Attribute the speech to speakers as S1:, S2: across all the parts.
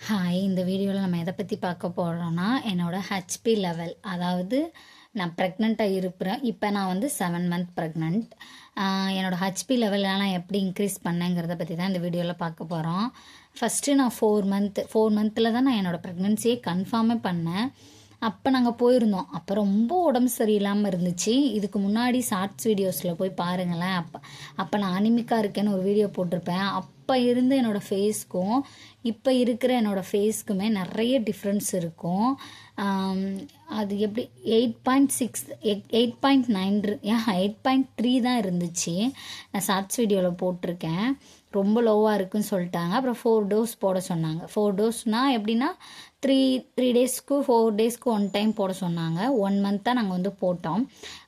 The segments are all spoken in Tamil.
S1: ஹாய், இந்த வீடியோவில் நம்ம எதை பற்றி பார்க்க போகிறோன்னா என்னோடய ஹெச்பி லெவல். அதாவது நான் ப்ரெக்னெண்ட்டாக இருப்பேன். இப்போ நான் வந்து 7 மந்த் ப்ரெக்னென்ட். என்னோடய ஹெச்பி லெவலில் நான் எப்படி இன்க்ரீஸ் பண்ணேங்கிறத பற்றி தான் இந்த வீடியோவில் பார்க்க போகிறோம். ஃபஸ்ட்டு நான் 4 மந்தில் தான் நான் என்னோடய ப்ரெக்னென்சியை கன்ஃபார்மே பண்ணேன். அப்போ நாங்கள் போயிருந்தோம். அப்போ ரொம்ப உடம்பு சரியில்லாமல் இருந்துச்சு. இதுக்கு முன்னாடி ஷார்ட்ஸ் வீடியோஸில் போய் பாருங்களேன். அப்போ நான் அனிமிக்காக இருக்கேன்னு ஒரு வீடியோ போட்டிருப்பேன். அப்போ இருந்து என்னோடய ஃபேஸ்க்கும் இப்போ இருக்கிற என்னோடய ஃபேஸ்க்குமே நிறைய டிஃப்ரென்ஸ் இருக்கும். அது எப்படி 8.6 8.9 8.3 தான் இருந்துச்சு. நான் ஷார்ட்ஸ் வீடியோவில் போட்டிருக்கேன். ரொம்ப லோவாக இருக்குன்னு சொல்லிட்டாங்க. அப்புறம் 4 டோஸ் போட சொன்னாங்க. 4 டோஸ்னால் எப்படின்னா 3 டேஸ்க்கு 4 டேஸ்க்கு 1 டைம் போட சொன்னாங்க. 1 மந்த் தான் நாங்கள் வந்து போட்டோம்.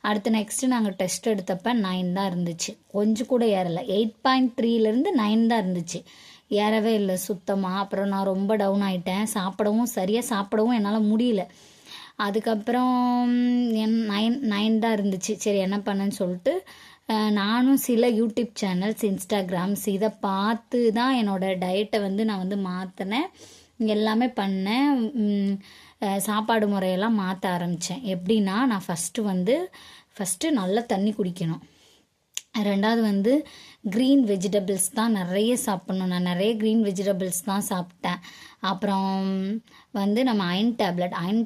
S1: அடுத்து நெக்ஸ்ட்டு நாங்கள் டெஸ்ட் எடுத்தப்போ 9 தான் இருந்துச்சு. கொஞ்சம் கூட ஏறலை. 8.3லேருந்து 9 தான் இருந்துச்சு. ஏறவே இல்லை சுத்தமாக. அப்புறம் நான் ரொம்ப டவுன் ஆகிட்டேன். சரியாக சாப்பிடவும் என்னால் முடியல. அதுக்கப்புறம் 9 தான் இருந்துச்சு. சரி என்ன பண்ணேன்னு சொல்லிட்டு நானும் சில யூடியூப் சேனல்ஸ், இன்ஸ்டாகிராம்ஸ் இதை பார்த்து தான் என்னோடய டயட்டை வந்து நான் வந்து மாற்றினேன். எல்லாமே பண்ணேன். சாப்பாடு முறையெல்லாம் மாற்ற ஆரம்பித்தேன். எப்படின்னா நான் ஃபஸ்ட்டு நல்லா தண்ணி குடிக்கணும். ரெண்டாவது வந்து க்ரீன் வெஜிடபிள்ஸ் தான் நிறைய சாப்பிட்ணும். நான் நிறைய க்ரீன் வெஜிடபிள்ஸ் தான் சாப்பிட்டேன். அப்புறம் வந்து நம்ம அயன்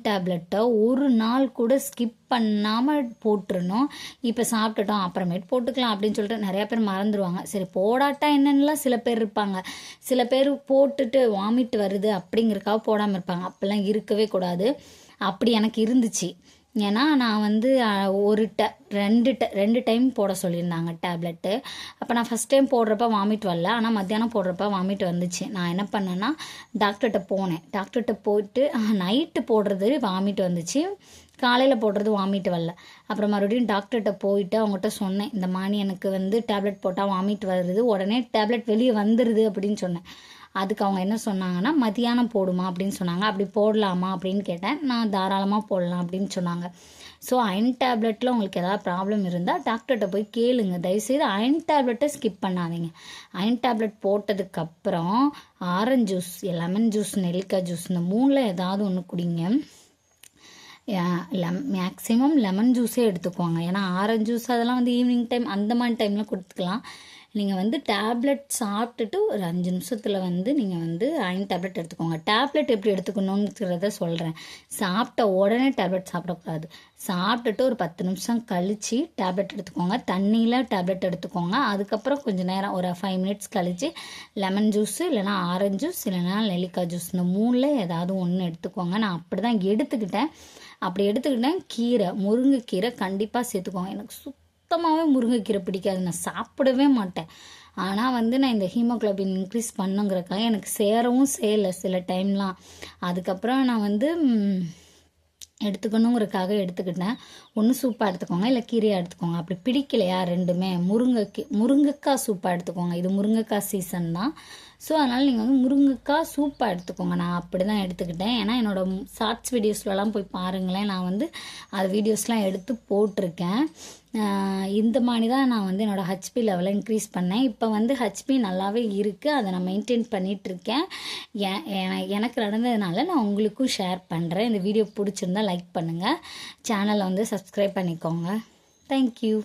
S1: டேப்லெட்டை ஒரு நாள் கூட ஸ்கிப் பண்ணாமல் போட்டுருணும். இப்போ சாப்பிட்டுட்டோம் அப்புறமேட்டு போட்டுக்கலாம் அப்படின்னு சொல்லிட்டு நிறையா பேர் மறந்துடுவாங்க. சரி போடாட்டா என்னென்னலாம் சில பேர் இருப்பாங்க. சில பேர் போட்டுட்டு வாமிட் வருது அப்படிங்கிறக்காக போடாமல் இருப்பாங்க. அப்படிலாம் இருக்கவே கூடாது. அப்படி எனக்கு இருந்துச்சு. ஏன்னா நான் வந்து ரெண்டு டைம் போட சொல்லியிருந்தாங்க டேப்லெட்டு. அப்போ நான் ஃபஸ்ட் டைம் போடுறப்ப வாமிட் வரல. ஆனால் மத்தியானம் போடுறப்ப வாமிட் வந்துச்சு. நான் என்ன பண்ணேன்னா டாக்டர்கிட்ட போனேன். டாக்டர்கிட்ட போயிட்டு நைட்டு போடுறது வாமிட் வந்துச்சு, காலையில் போடுறது வாமிட் வரல. அப்புறம் மறுபடியும் டாக்டர்கிட்ட போயிட்டு அவங்ககிட்ட சொன்னேன், இந்த மாதிரி எனக்கு வந்து டேப்லெட் போட்டால் வாமிட் வருது, உடனே டேப்லெட் வெளியே வந்துடுது அப்படின்னு சொன்னேன். அதுக்கு அவங்க என்ன சொன்னாங்கன்னா மதியானம் போடுமா அப்படின்னு சொன்னாங்க. அப்படி போடலாமா அப்படின்னு கேட்டேன். நான் தாராளமாக போடலாம் அப்படின்னு சொன்னாங்க. ஸோ அயன் டேப்லெட்டில் உங்களுக்கு ஏதாவது ப்ராப்ளம் இருந்தால் டாக்டர்கிட்ட போய் கேளுங்க. தயவுசெய்து அயன் டேப்லெட்டை ஸ்கிப் பண்ணாதீங்க. அயன் டேப்லெட் போட்டதுக்கப்புறம் ஆரஞ்சு ஜூஸ், லெமன் ஜூஸ், நெல்லிக்காய் ஜூஸ், இந்த 3ல் ஏதாவது ஒன்று குடிங்க. மேக்ஸிமம் லெமன் ஜூஸே எடுத்துக்குவாங்க. ஏன்னா ஆரஞ்சு ஜூஸ் அதெல்லாம் வந்து ஈவினிங் டைம் அந்த மாதிரி டைமில் கொடுத்துக்கலாம். நீங்கள் வந்து டேப்லெட் சாப்பிட்டுட்டு ஒரு 5 நிமிஷத்தில் வந்து நீங்கள் வந்து அயன் டேப்லெட் எடுத்துக்கோங்க. டேப்லெட் எப்படி எடுத்துக்கணுங்கிறத சொல்கிறேன். சாப்பிட்ட உடனே டேப்லெட் சாப்பிடக்கூடாது. சாப்பிட்டுட்டு ஒரு 10 நிமிஷம் கழித்து டேப்லெட் எடுத்துக்கோங்க. தண்ணியில் டேப்லெட் எடுத்துக்கோங்க. அதுக்கப்புறம் கொஞ்சம் நேரம் ஒரு 5 மினிட்ஸ் கழித்து லெமன் ஜூஸு இல்லைனா ஆரஞ்சு ஜூஸ் இல்லைனா நெல்லிக்காய் ஜூஸ், இந்த 3ல் ஏதாவது ஒன்று எடுத்துக்கோங்க. நான் அப்படி தான் எடுத்துக்கிட்டேன். கீரை, முருங்கைக்கீரை கண்டிப்பாக சேர்த்துக்கோங்க. எனக்கு சுத்தமாகவே முருங்கைக்கீரை பிடிக்காது. நான் சாப்பிடவே மாட்டேன். ஆனால் வந்து நான் இந்த ஹீமோக்ளோபின் இன்க்ரீஸ் பண்ணுங்கிறக்காக எனக்கு சேரவும் செய்யலை சில டைம்லாம். அதுக்கப்புறம் நான் வந்து எடுத்துக்கணுங்கிறதுக்காக எடுத்துக்கிட்டேன். ஒன்று சூப்பாக எடுத்துக்கோங்க, இல்லை கீரையாக எடுத்துக்கோங்க. அப்படி பிடிக்கலையா ரெண்டுமே, முருங்கைக்காய் சூப்பாக எடுத்துக்கோங்க. இது முருங்கைக்காய் சீசன் தான். ஸோ அதனால் நீங்கள் வந்து முருங்கைக்காய் சூப்பாக எடுத்துக்கோங்க. நான் அப்படி தான் எடுத்துக்கிட்டேன். ஏன்னா என்னோடய ஷார்ட்ஸ் வீடியோஸ்லலாம் போய் பாருங்களேன். நான் வந்து அது வீடியோஸ்லாம் எடுத்து போட்டிருக்கேன். இந்த மாதிரி தான் நான் வந்து என்னோடய ஹெச்பி லெவலை இன்க்ரீஸ் பண்ணேன். இப்போ வந்து ஹெச்பி நல்லாவே இருக்குது. அதை நான் மெயின்டைன் பண்ணிகிட்ருக்கேன். எனக்கு நடந்ததுனால நான் உங்களுக்கும் ஷேர் பண்ணுறேன். இந்த வீடியோ பிடிச்சிருந்தா லைக் பண்ணுங்கள். சேனலை வந்து சப்ஸ்கிரைப் பண்ணிக்கோங்க. தேங்க்யூ.